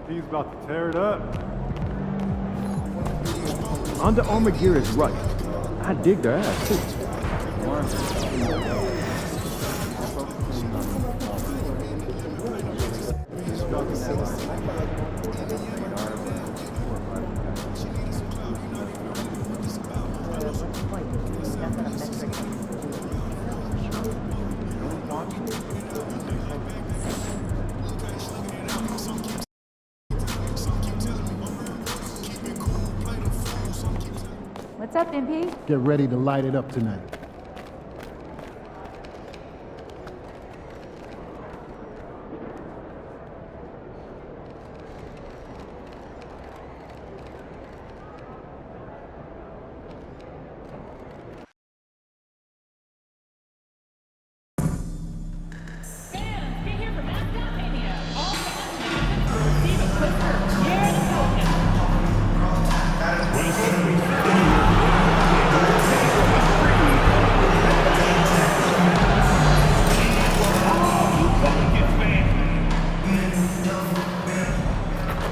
He's about to tear it up. Under Armour gear is right. I dig their ass, too. What's up, MP? Get ready to light it up tonight.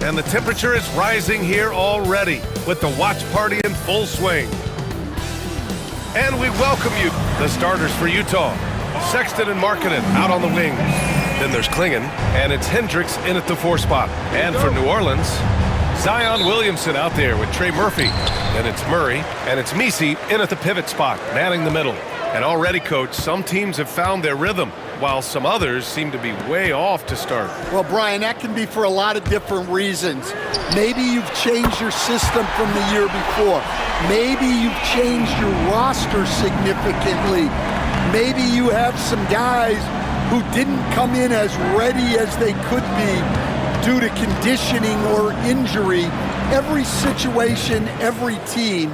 And the temperature is rising here already with the watch party in full swing. And we welcome you, the starters for Utah. Sexton and Markkanen out on the wings. Then there's Klingon, and it's Hendricks in at the 4 spot. And for New Orleans, Zion Williamson out there with Trey Murphy. Then it's Murray, and it's Messi in at the pivot spot, manning the middle. And already, Coach, some teams have found their rhythm, while some others seem to be way off to start. Well, Brian, that can be for a lot of different reasons. Maybe you've changed your system from the year before. Maybe you've changed your roster significantly. Maybe you have some guys who didn't come in as ready as they could be due to conditioning or injury. Every situation, every team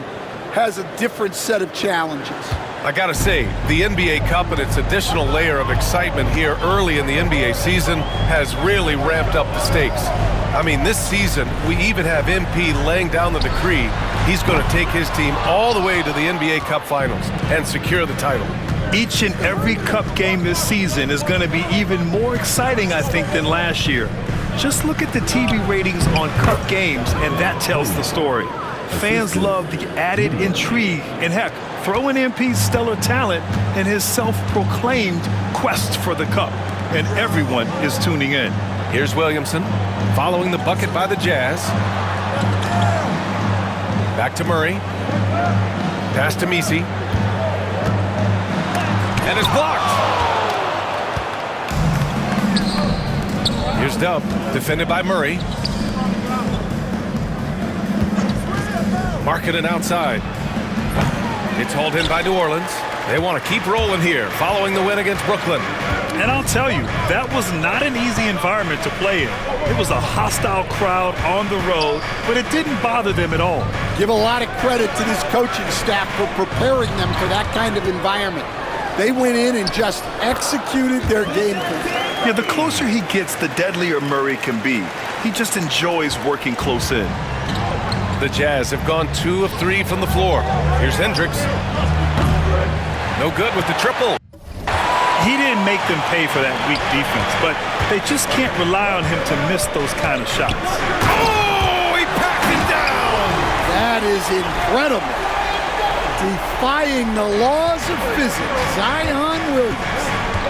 has a different set of challenges. I gotta say, the NBA Cup and its additional layer of excitement here early in the NBA season has really ramped up the stakes. I mean, this season, we even have MP laying down the decree he's going to take his team all the way to the NBA Cup Finals and secure the title. Each and every Cup game this season is going to be even more exciting, I think, than last year. Just look at the TV ratings on Cup games, and that tells the story. Fans love the added intrigue, and heck, throw in MP's stellar talent and his self-proclaimed quest for the Cup, and everyone is tuning in. Here's Williamson, following the bucket by the Jazz. Back to Murray. Pass to Messi. And it's blocked. Here's Dub, defended by Murray. Markkanen outside. It's hauled in by New Orleans. They want to keep rolling here, following the win against Brooklyn. And I'll tell you, that was not an easy environment to play in. It was a hostile crowd on the road, but it didn't bother them at all. Give a lot of credit to this coaching staff for preparing them for that kind of environment. They went in and just executed their game plan. Yeah, the closer he gets, the deadlier Murray can be. He just enjoys working close in. The Jazz have gone 2 of 3 from the floor. Here's Hendricks. No good with the triple. He didn't make them pay for that weak defense, but they just can't rely on him to miss those kind of shots. Oh, he packed it down! That is incredible. Defying the laws of physics, Zion Williams.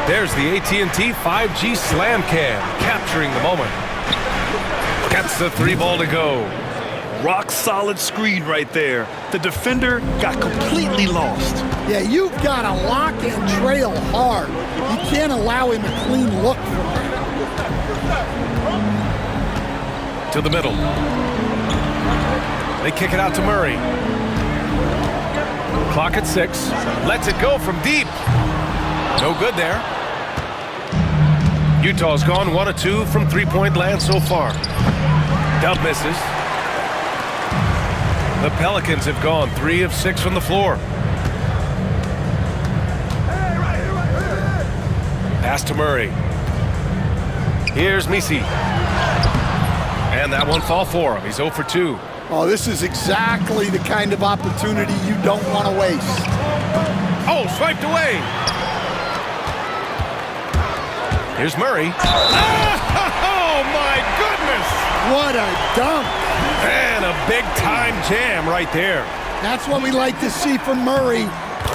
There's the AT&T 5G Slam Cam, capturing the moment. Gets the 3 ball to go. Rock solid screen right there. The defender got completely lost. Yeah, you've got to lock and trail hard. You can't allow him a clean look from there. To the middle. They kick it out to Murray. Clock at 6. Lets it go from deep. No good there. Utah's gone 1 of 2 from three-point land so far. Dub misses. The Pelicans have gone 3 of 6 from the floor. Pass to Murray. Here's Messi. And that one fall for him. He's 0 for 2. Oh, this is exactly the kind of opportunity you don't want to waste. Oh, swiped away. Here's Murray. Oh, my goodness! What a dunk. And a big-time jam right there. That's what we like to see from Murray.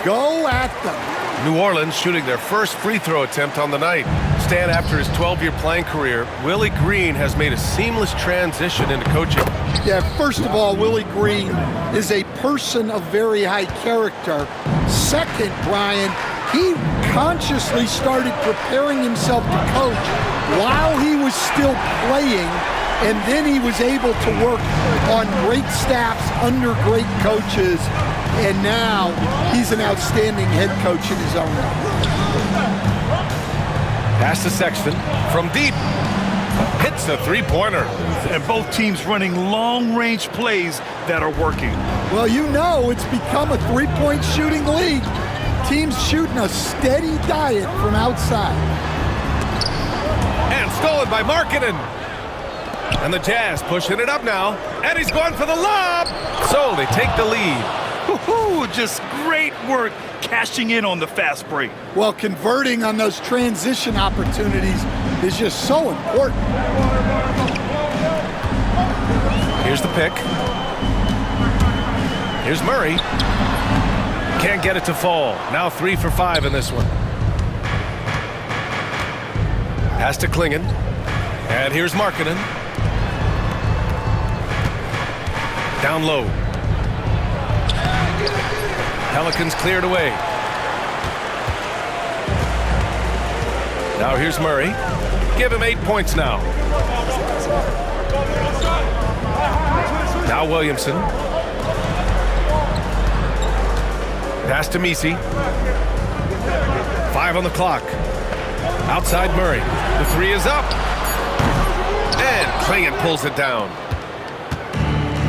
Go at them. New Orleans shooting their first free throw attempt on the night. Stan, after his 12-year playing career, Willie Green has made a seamless transition into coaching. Yeah, first of all, Willie Green is a person of very high character. Second, Brian, he consciously started preparing himself to coach while he was still playing, and then he was able to work on great staffs under great coaches, and now he's an outstanding head coach in his own right. Pass to Sexton from deep. Hits the three-pointer. And both teams running long-range plays that are working. Well, you know it's become a three-point shooting league. Teams shooting a steady diet from outside. And stolen by Markkanen. And the Jazz pushing it up now. And he's going for the lob. So they take the lead. Woo-hoo, just great work cashing in on the fast break. Well, converting on those transition opportunities is just so important. Here's the pick. Here's Murray. Can't get it to fall. Now 3 for 5 in this one. Pass to Klingon. And here's Markkanen. Down low. Pelicans cleared away. Now here's Murray. Give him 8 points now. Now Williamson. Pass to Messi. 5 on the clock. Outside Murray. The 3 is up. And Klingon pulls it down.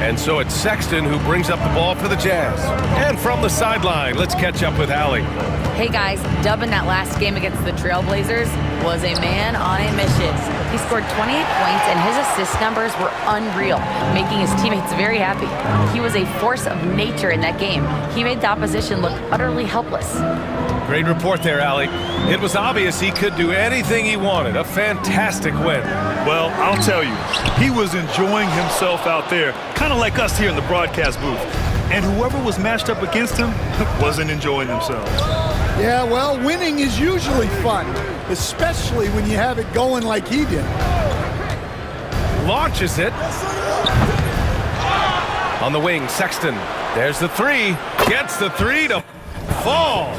And so it's Sexton who brings up the ball for the Jazz. And from the sideline, let's catch up with Allie. Hey guys, Dub in that last game against the Trailblazers was a man on a mission. He scored 28 points and his assist numbers were unreal, making his teammates very happy. He was a force of nature in that game. He made the opposition look utterly helpless. Great report there, Allie. It was obvious he could do anything he wanted. A fantastic win. Well, I'll tell you, he was enjoying himself out there, kind of like us here in the broadcast booth. And whoever was matched up against him wasn't enjoying themselves. Yeah, well, winning is usually fun, especially when you have it going like he did. Launches it. On the wing, Sexton. There's the 3. Gets the 3 to fall.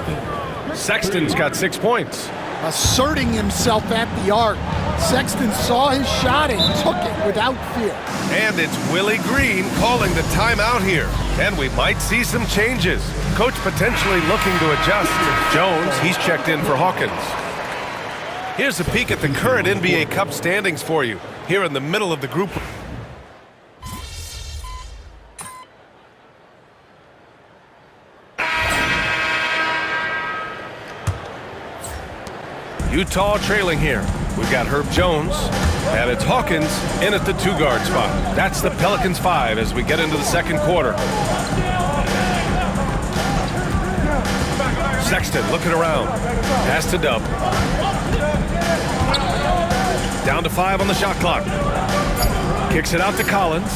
Sexton's got 6 points. Asserting himself at the arc. Sexton saw his shot and took it without fear. And it's Willie Green calling the timeout here. And we might see some changes. Coach potentially looking to adjust. Jones, he's checked in for Hawkins. Here's a peek at the current NBA Cup standings for you. Here in the middle of the group. Utah trailing here. We've got Herb Jones, and it's Hawkins in at the 2-guard spot. That's the Pelicans 5 as we get into the second quarter. Sexton looking around. Pass to Dub. Down to 5 on the shot clock. Kicks it out to Collins.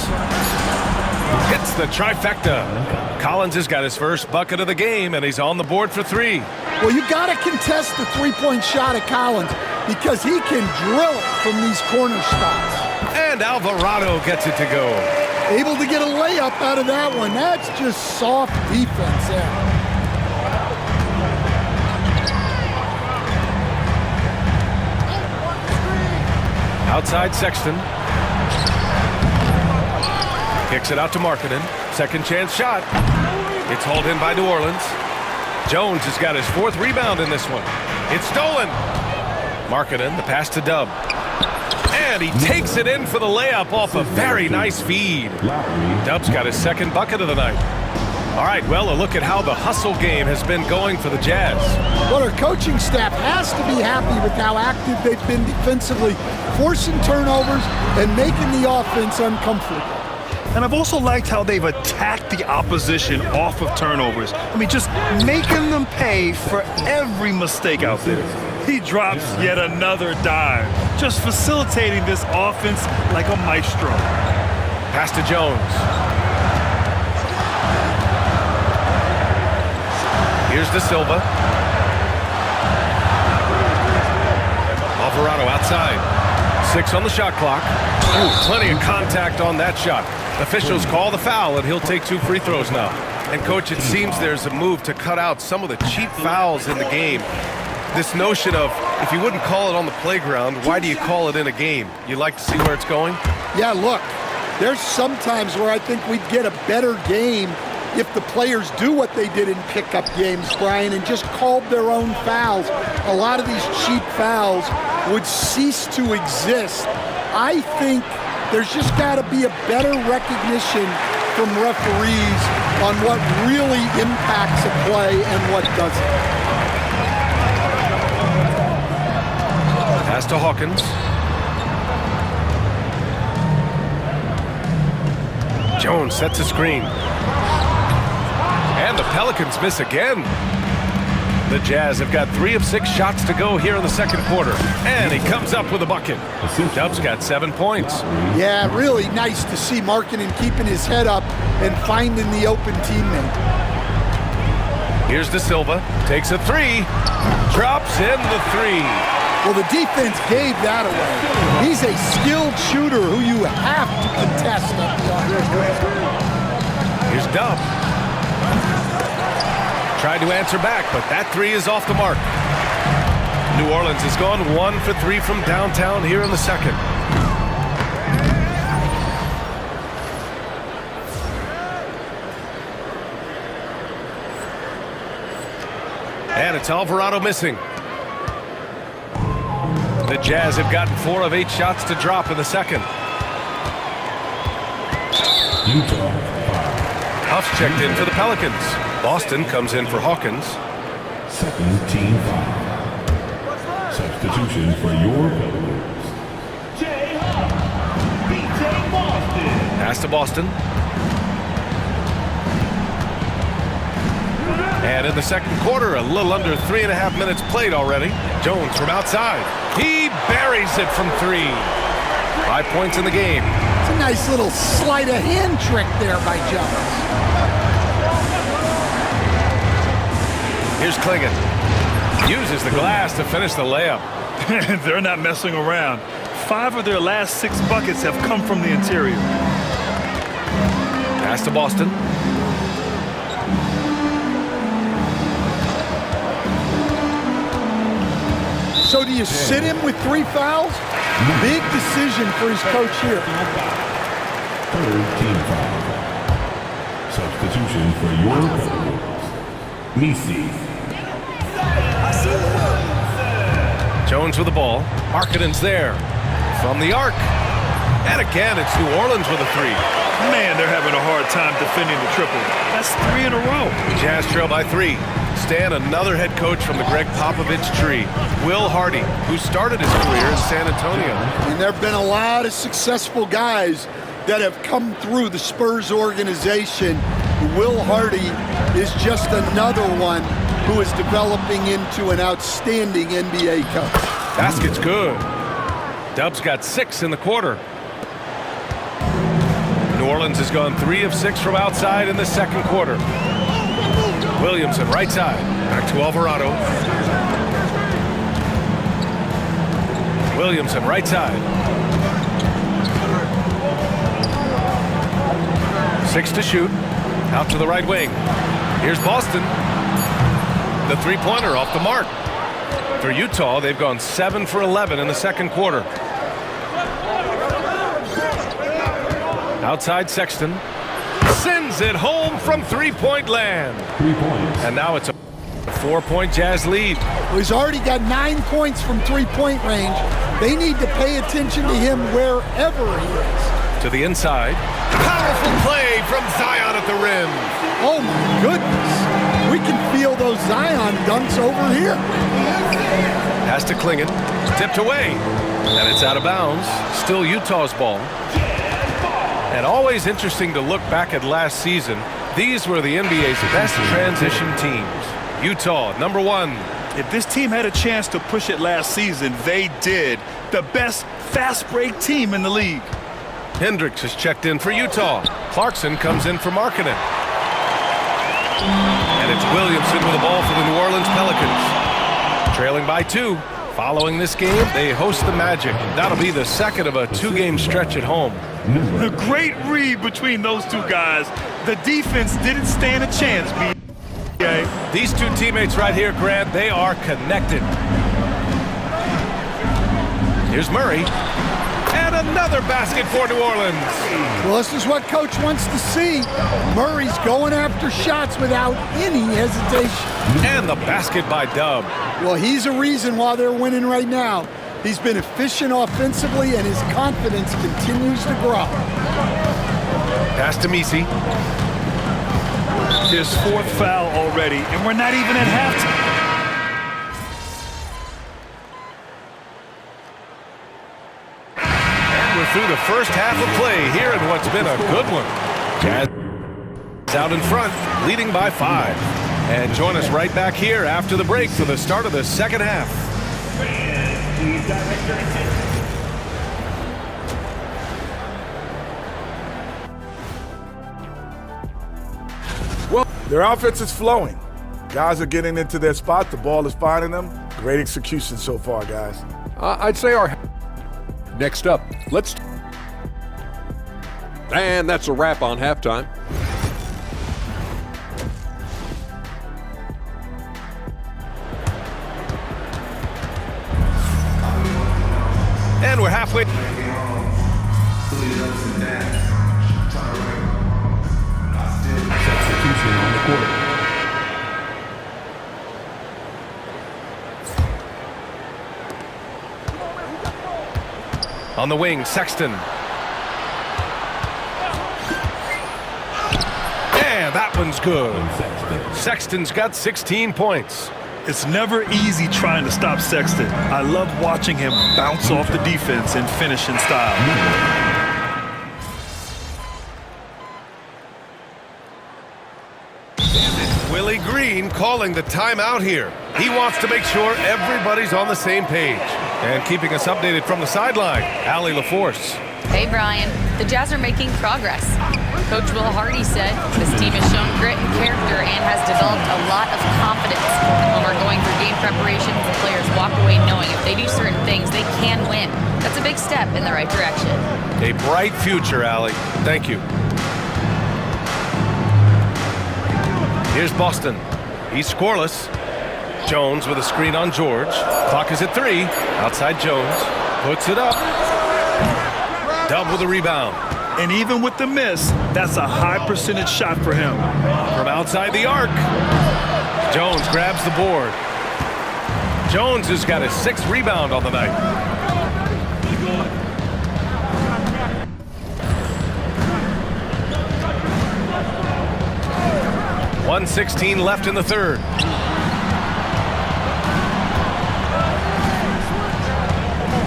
Hits the trifecta. Collins has got his first bucket of the game, and he's on the board for 3. Well, you got to contest the three-point shot of Collins because he can drill it from these corner spots. And Alvarado gets it to go. Able to get a layup out of that one. That's just soft defense there. Outside Sexton. Kicks it out to Markkanen. Second chance shot. It's hauled in by New Orleans. Jones has got his 4th rebound in this one. It's stolen. Markkanen, the pass to Dub. And he takes it in for the layup off a very nice feed. Dub's got his 2nd bucket of the night. All right, well, a look at how the hustle game has been going for the Jazz. Well, our coaching staff has to be happy with how active they've been defensively, forcing turnovers and making the offense uncomfortable. And I've also liked how they've attacked the opposition off of turnovers. I mean, just making them pay for every mistake out there. He drops yet another dive, just facilitating this offense like a maestro. Pass to Jones. Here's De Silva. Alvarado outside. 6 on the shot clock. Ooh, plenty of contact on that shot. Officials call the foul, and he'll take 2 free throws now. And, Coach, it seems there's a move to cut out some of the cheap fouls in the game. This notion of, if you wouldn't call it on the playground, why do you call it in a game? You like to see where it's going? Yeah, look, there's some times where I think we'd get a better game if the players do what they did in pickup games, Brian, and just called their own fouls. A lot of these cheap fouls would cease to exist. I think there's just got to be a better recognition from referees on what really impacts a play and what doesn't. Pass to Hawkins. Jones sets a screen. And the Pelicans miss again. The Jazz have got 3 of 6 shots to go here in the second quarter. And he comes up with a bucket. Dub's got 7 points. Yeah, really nice to see Markkanen keeping his head up and finding the open teammate. Here's De Silva. Takes a 3. Drops in the 3. Well, the defense gave that away. He's a skilled shooter who you have to contest at the offense. Here's Dub. Tried to answer back, but that 3 is off the mark. New Orleans has gone 1 for 3 from downtown here in the second. And it's Alvarado missing. The Jazz have gotten 4 of 8 shots to drop in the second. Huff's checked in for the Pelicans. Boston comes in for Hawkins. Second team foul. Substitution for your Pelicans. B.J. Boston. Pass to Boston. And in the second quarter, a little under 3.5 minutes played already. Jones from outside. He buries it from 3. 5 points in the game. It's a nice little sleight of hand trick there by Jones. Here's Clingan. Uses the glass to finish the layup. They're not messing around. 5 of their last 6 buckets have come from the interior. Pass to Boston. So do you sit him with 3 fouls? Big decision for his coach here. Third team foul. Substitution for your Pelicans. Nisi. Jones with the ball. Markkanen's there. From the arc. And again, it's New Orleans with a 3. Man, they're having a hard time defending the triple. That's 3 in a row. Jazz trail by 3. Stan, another head coach from the Greg Popovich tree. Will Hardy, who started his career in San Antonio. And there have been a lot of successful guys that have come through the Spurs organization. Will Hardy is just another one who is developing into an outstanding NBA coach. Basket's good. Dub's got 6 in the quarter. New Orleans has gone 3 of 6 from outside in the second quarter. Williamson, right side. Back to Alvarado. Williamson, right side. 6 to shoot. Out to the right wing. Here's Boston. The 3-pointer off the mark. For Utah, they've gone 7 for 11 in the second quarter. Outside Sexton. Sends it home from 3-point land. 3 points. And now it's a 4-point Jazz lead. Well, he's already got 9 points from 3-point range. They need to pay attention to him wherever he is. To the inside. Powerful play from Zion at the rim. Oh my goodness. We can feel those Zion dunks over here. Pass to Clingan. Tipped away. And it's out of bounds. Still Utah's ball. And always interesting to look back at last season. These were the NBA's best transition teams. Utah, number 1. If this team had a chance to push it last season, they did. The best fast break team in the league. Hendricks is checked in for Utah. Clarkson comes in for Markkanen. And it's Williamson with the ball for the New Orleans Pelicans. Trailing by 2. Following this game, they host the Magic. That'll be the second of a 2-game stretch at home. A great read between those two guys. The defense didn't stand a chance, B.A. These two teammates right here, Grant, they are connected. Here's Murray. And another basket for New Orleans. Well, this is what Coach wants to see. Murray's going after shots without any hesitation. And the basket by Dub. Well, he's a reason why they're winning right now. He's been efficient offensively, and his confidence continues to grow. Pass to Misi. His 4th foul already, and we're not even at halftime. Through the first half of play here in what's been a good one. Jazz out in front, leading by 5. And join us right back here after the break for the start of the second half. Well, their offense is flowing. Guys are getting into their spot. The ball is finding them. Great execution so far, guys. I'd say our... Next up, And that's a wrap on halftime. And we're halfway. Substitution on the court. On the wing, Sexton. Yeah, that one's good. Sexton's got 16 points. It's never easy trying to stop Sexton. I love watching him bounce off the defense and finish in style. Willie Green calling the timeout here. He wants to make sure everybody's on the same page. And keeping us updated from the sideline, Allie LaForce. Hey, Brian. The Jazz are making progress. Coach Will Hardy said this team has shown grit and character and has developed a lot of confidence. When we're going through game preparations, the players walk away knowing if they do certain things, they can win. That's a big step in the right direction. A bright future, Allie. Thank you. Here's Boston. He's scoreless. Jones with a screen on George. Clock is at 3. Outside Jones. Puts it up. Dub with a rebound. And even with the miss, that's a high percentage shot for him. From outside the arc. Jones grabs the board. Jones has got his 6th rebound on the night. .116 left in the third.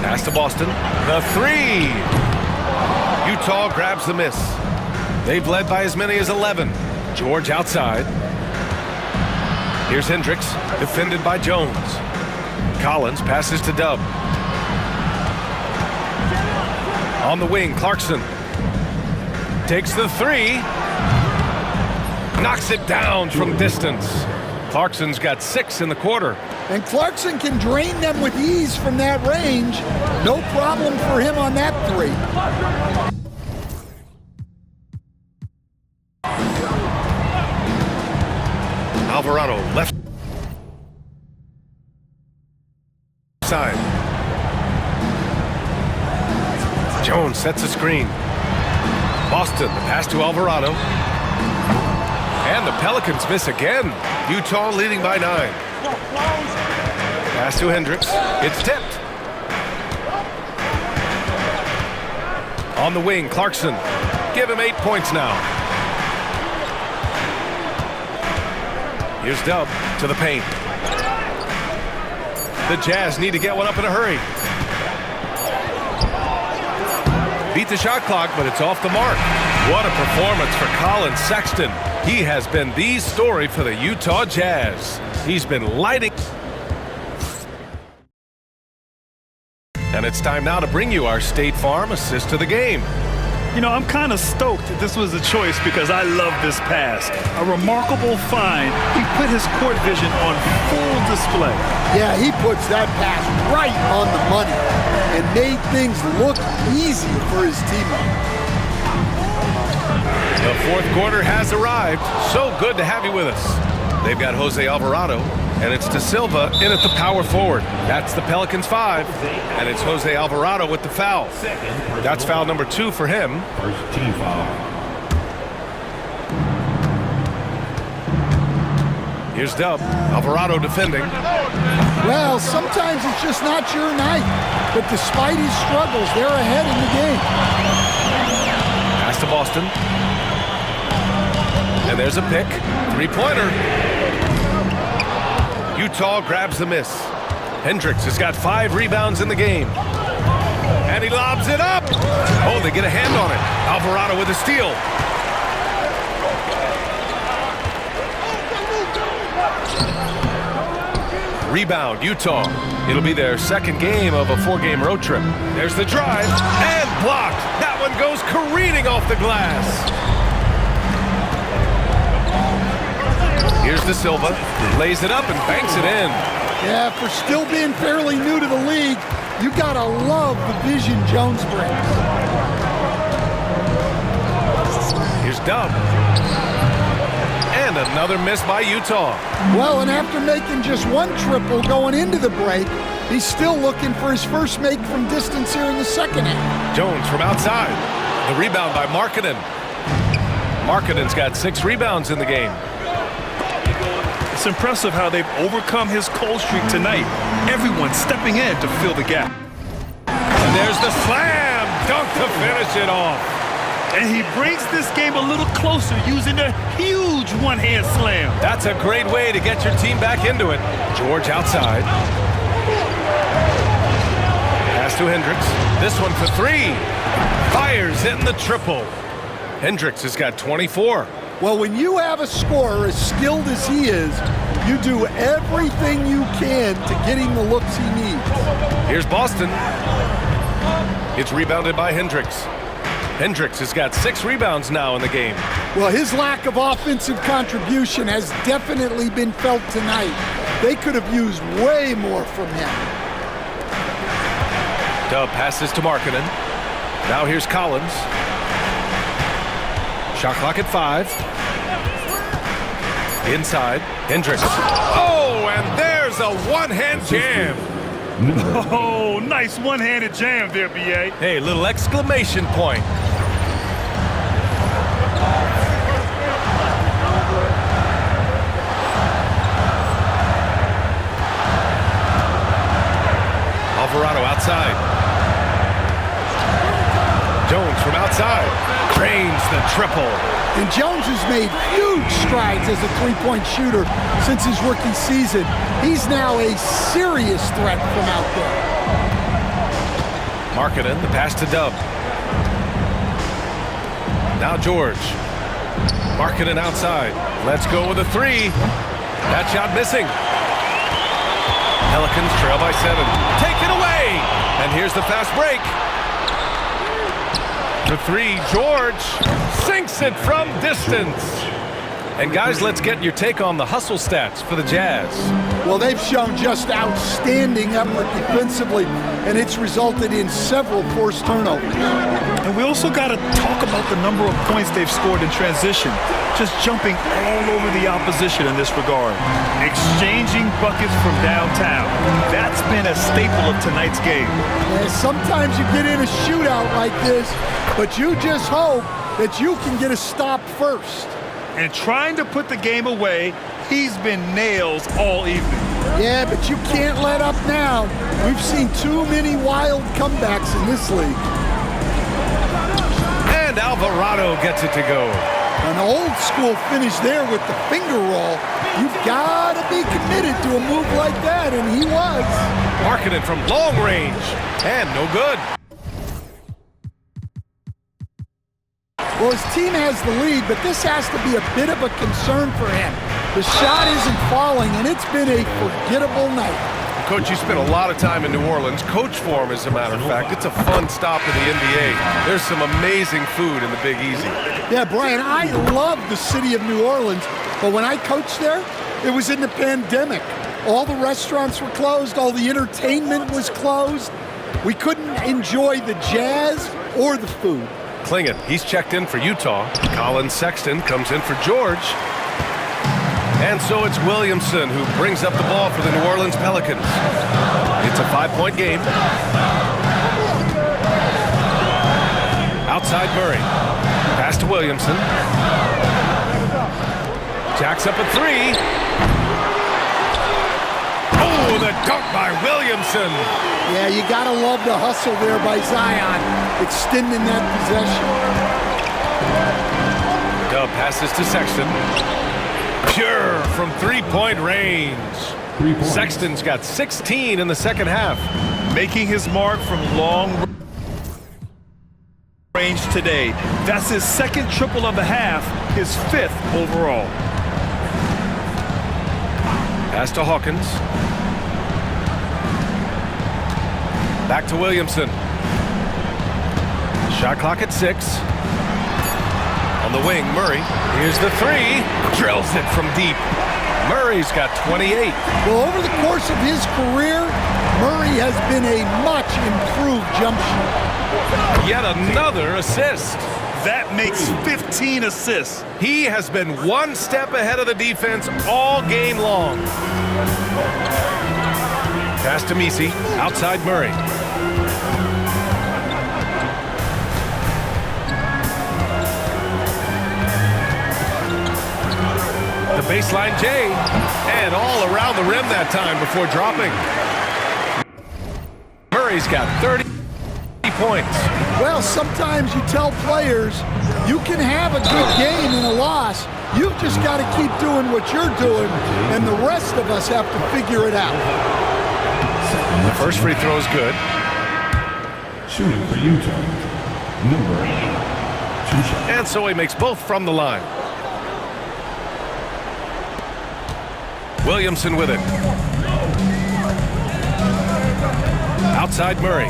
Pass to Boston. The 3. Utah grabs the miss. They've led by as many as 11. George outside. Here's Hendricks, defended by Jones. Collins passes to Dub. On the wing, Clarkson. Takes the 3. Knocks it down from distance. Clarkson's got 6 in the quarter. And Clarkson can drain them with ease from that range. No problem for him on that 3. Alvarado left side. Jones sets a screen. Boston, the pass to Alvarado. And the Pelicans miss again. Utah leading by 9. Pass to Hendricks. It's tipped. On the wing, Clarkson. Give him 8 points now. Here's Dub to the paint. The Jazz need to get one up in a hurry. Beat the shot clock, but it's off the mark. What a performance for Colin Sexton. He has been the story for the Utah Jazz. He's been lighting. And it's time now to bring you our State Farm assist to the game. You know, I'm kind of stoked that this was a choice because I love this pass. A remarkable find. He put his court vision on full display. Yeah, he puts that pass right on the money and made things look easy for his teammate. The fourth quarter has arrived. So good to have you with us. They've got Jose Alvarado, and it's De Silva in at the power forward. That's the Pelicans 5, and it's Jose Alvarado with the foul. That's foul number 2 for him. First team foul. Here's Dub. Alvarado defending. Well, sometimes it's just not your night, but despite his struggles, they're ahead in the game. Pass to Boston. And there's a pick. Three-pointer. Utah grabs the miss. Hendricks has got 5 rebounds in the game. And he lobs it up. Oh, they get a hand on it. Alvarado with a steal. Rebound, Utah. It'll be their second game of a 4-game road trip. There's the drive, and blocked. That one goes careening off the glass. Here's De Silva, lays it up and banks it in. Yeah, for still being fairly new to the league, you gotta love the vision Jones brings. Here's Dub. And another miss by Utah. Well, and after making just 1 triple going into the break, he's still looking for his first make from distance here in the second half. Jones from outside. The rebound by Markkanen. Markkanen's got 6 rebounds in the game. It's impressive how they've overcome his cold streak tonight. Everyone stepping in to fill the gap. And there's the slam dunk to finish it off. And he brings this game a little closer using a huge one-hand slam. That's a great way to get your team back into it. George outside. Pass to Hendricks. This one for 3. Fires in the triple. Hendricks has got 24. Well, when you have a scorer as skilled as he is, you do everything you can to get him the looks he needs. Here's Boston. It's rebounded by Hendricks. Hendricks has got 6 rebounds now in the game. Well, his lack of offensive contribution has definitely been felt tonight. They could have used way more from him. Dub passes to Markkanen. Now here's Collins. Shot clock at 5. Inside, Hendricks. Oh, and there's a one-hand jam. Oh, nice one-handed jam there, B.A. Hey, little exclamation point. Alvarado outside. Jones from outside. Cranes the triple. And Jones has made huge strides as a three-point shooter since his rookie season. He's now a serious threat from out there. Markkanen, the pass to Dub. Now George. Markkanen outside. Let's go with a 3. That shot missing. Pelicans trail by 7. Taken away. And here's the fast break. For 3, George sinks it from distance. And guys, let's get your take on the hustle stats for the Jazz. Well, they've shown just outstanding effort defensively, and it's resulted in several forced turnovers. And we also got to talk about the number of points they've scored in transition, just jumping all over the opposition in this regard. Exchanging buckets from downtown. That's been a staple of tonight's game. And sometimes you get in a shootout like this, but you just hope that you can get a stop first. And trying to put the game away, he's been nails all evening. Yeah, but you can't let up now. We've seen too many wild comebacks in this league. And Alvarado gets it to go. An old school finish there with the finger roll. You've got to be committed to a move like that, and he was. Markkanen from long range, and no good. Well, his team has the lead, but this has to be a bit of a concern for him. The shot isn't falling, and it's been a forgettable night. Coach, you spent a lot of time in New Orleans. Coach form, as a matter of fact. It's a fun stop in the NBA. There's some amazing food in the Big Easy. Yeah, Brian, I love the city of New Orleans, but when I coached there, it was in the pandemic. All the restaurants were closed, all the entertainment was closed. We couldn't enjoy the jazz or the food. Clingan, he's checked in for Utah. Colin Sexton comes in for George. And so it's Williamson who brings up the ball for the New Orleans Pelicans. It's a 5-point game. Outside Murray. Pass to Williamson. Jacks up a three. Oh, the dunk by Williamson. Yeah, you gotta love the hustle there by Zion, extending that possession. Dub passes to Sexton. Pure from three-point range. 3 points. Sexton's got 16 in the second half. Making his mark from long range today. That's his second triple of the half, his 5th overall. Pass to Hawkins. Back to Williamson. Shot clock at 6. On the wing, Murray. Here's the three. Drills it from deep. Murray's got 28. Well, over the course of his career, Murray has been a much improved jump shooter. Yet another assist. That makes 15 assists. He has been one step ahead of the defense all game long. Pass to Messi. Outside Murray. The baseline J. And all around the rim that time before dropping. Murray's got 30 points. Well, sometimes you tell players you can have a good game in a loss. You've just got to keep doing what you're doing, and the rest of us have to figure it out. The first free throw is good. Shooting for Utah. Number 8. 2 shots. And so he makes both from the line. Williamson with it. Outside Murray.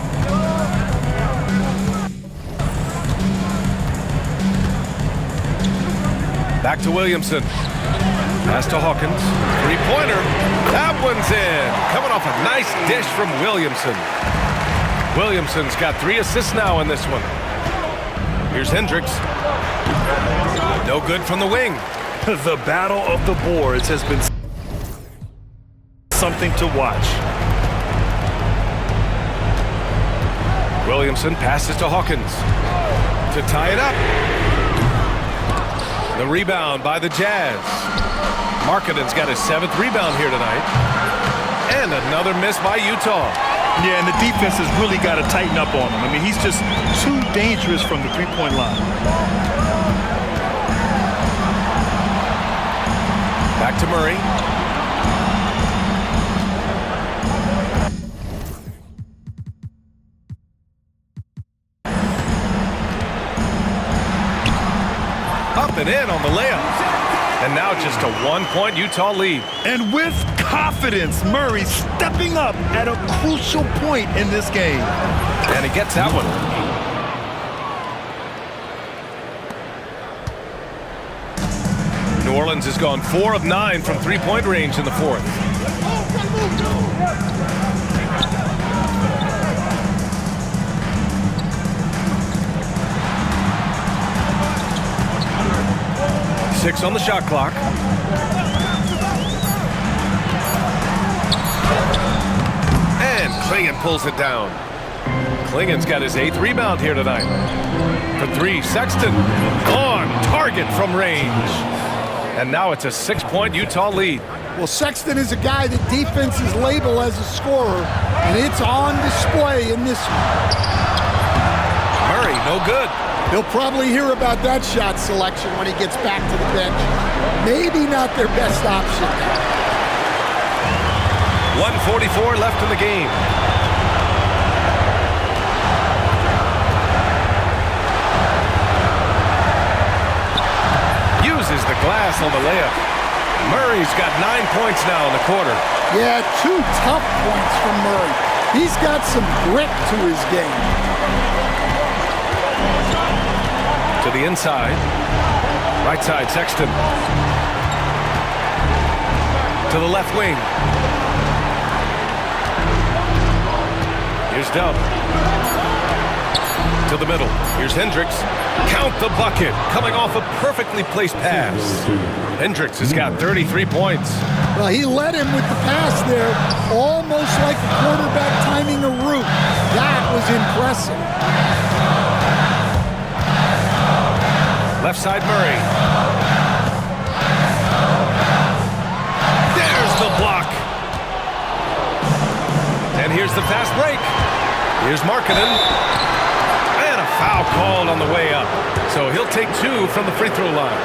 Back to Williamson. Pass to Hawkins. Three-pointer. That one's in. Coming off a nice dish from Williamson. Williamson's got 3 assists now in this one. Here's Hendricks. No good from the wing. The battle of the boards has been something to watch. Williamson passes to Hawkins to tie it up. The rebound by the Jazz. Markkanen's got his 7th rebound here tonight. And another miss by Utah. Yeah, and the defense has really got to tighten up on him. I mean, he's just too dangerous from the three-point line. Back to Murray. Up and in on the layup. And now just a 1-point Utah lead. And with confidence, Murray stepping up at a crucial point in this game. And he gets that one. New Orleans has gone 4 of 9 from three-point range in the 4th. Six on the shot clock. And Clingan pulls it down. Clingan's got his 8th rebound here tonight. For 3, Sexton on target from range. And now it's a 6-point Utah lead. Well, Sexton is a guy that defenses label as a scorer, and it's on display in this one. Murray, no good. He'll probably hear about that shot selection when he gets back to the bench. Maybe not their best option. 1:44 left in the game. Uses the glass on the layup. Murray's got 9 points now in the quarter. Yeah, 2 tough points from Murray. He's got some grit to his game. To the inside. Right side, Sexton. To the left wing. Here's Dub. To the middle. Here's Hendricks. Count the bucket. Coming off a perfectly placed pass. Hendricks has got 33 points. Well, he led him with the pass there, almost like a quarterback timing a route. That was impressive. Left side, Murray. There's the block. And here's the fast break. Here's Markkanen. And a foul called on the way up. So he'll take 2 from the free throw line.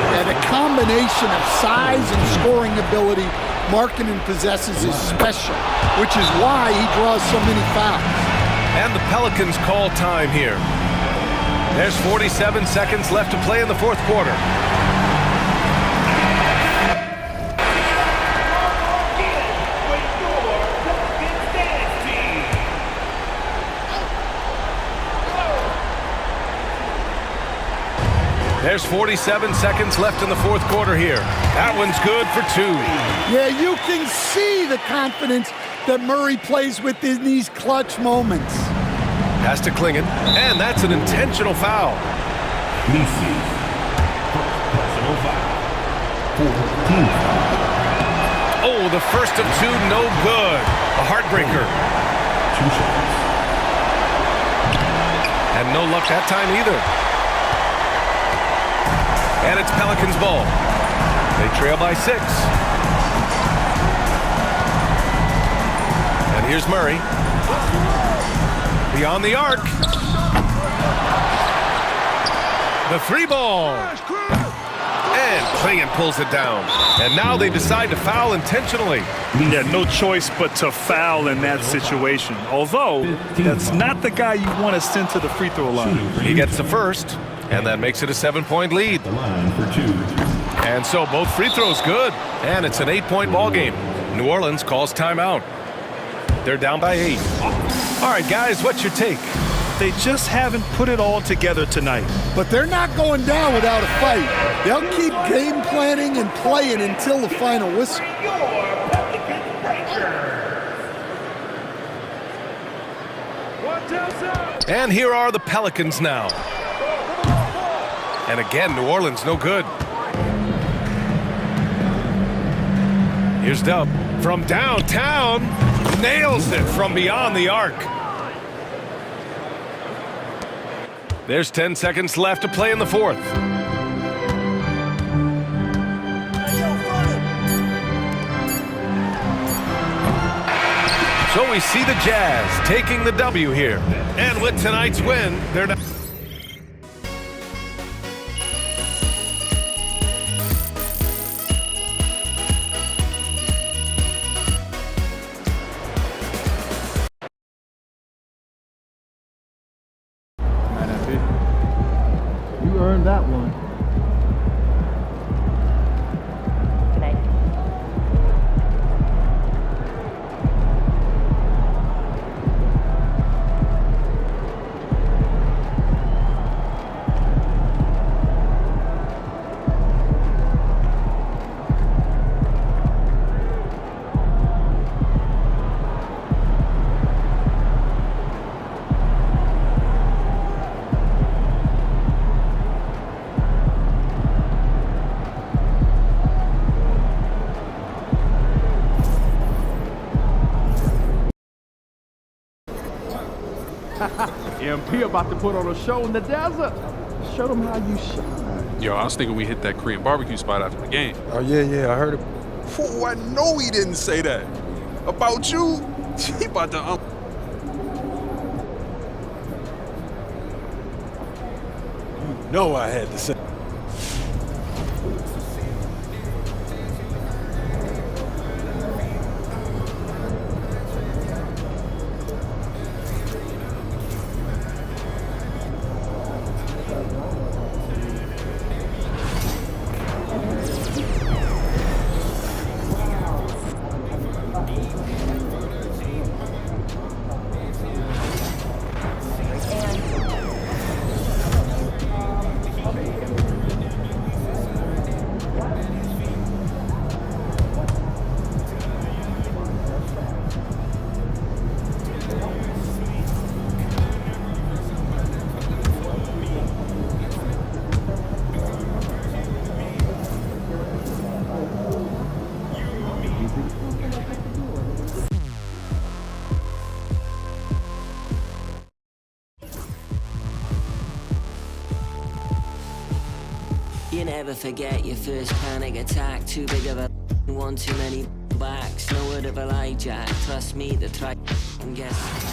And a combination of size and scoring ability Markkanen possesses is special, which is why he draws so many fouls. And the Pelicans call time here. There's 47 seconds left to play in the fourth quarter. There's 47 seconds left in the fourth quarter here. That one's good for 2. Yeah, you can see the confidence that Murray plays with in these clutch moments. Pass to Klingon, and that's an intentional foul. Nisi. Personal foul. 14 foul. Oh, the first of 2, no good. A heartbreaker. 2 shots. And no luck that time either. And it's Pelicans ball. They trail by 6. And here's Murray. Beyond the arc. The 3 ball. And Klingon pulls it down. And now they decide to foul intentionally. Yeah, no choice but to foul in that situation. Although, that's not the guy you want to send to the free throw line. He gets the first, and that makes it a 7-point lead. The line for 2. And so both free throws good, and it's an 8-point ball game. New Orleans calls timeout. They're down by 8. All right, guys, what's your take? They just haven't put it all together tonight. But they're not going down without a fight. They'll keep game planning and playing until the final whistle. And here are the Pelicans now. And again, New Orleans no good. Here's Dub from downtown. Nails it from beyond the arc. There's 10 seconds left to play in the fourth. So we see the Jazz taking the W here. And with tonight's win, they're not. You earned that one. Good night. MP about to put on a show in the desert. Show them how you shine. Yo, I was thinking we hit that Korean barbecue spot after the game. Oh, yeah, I heard it. Fool, I know he didn't say that. About you, he about to... You know I had to say... You never forget your first panic attack. Too big of a one too many backs. No word of Elijah. Trust me to try and guess.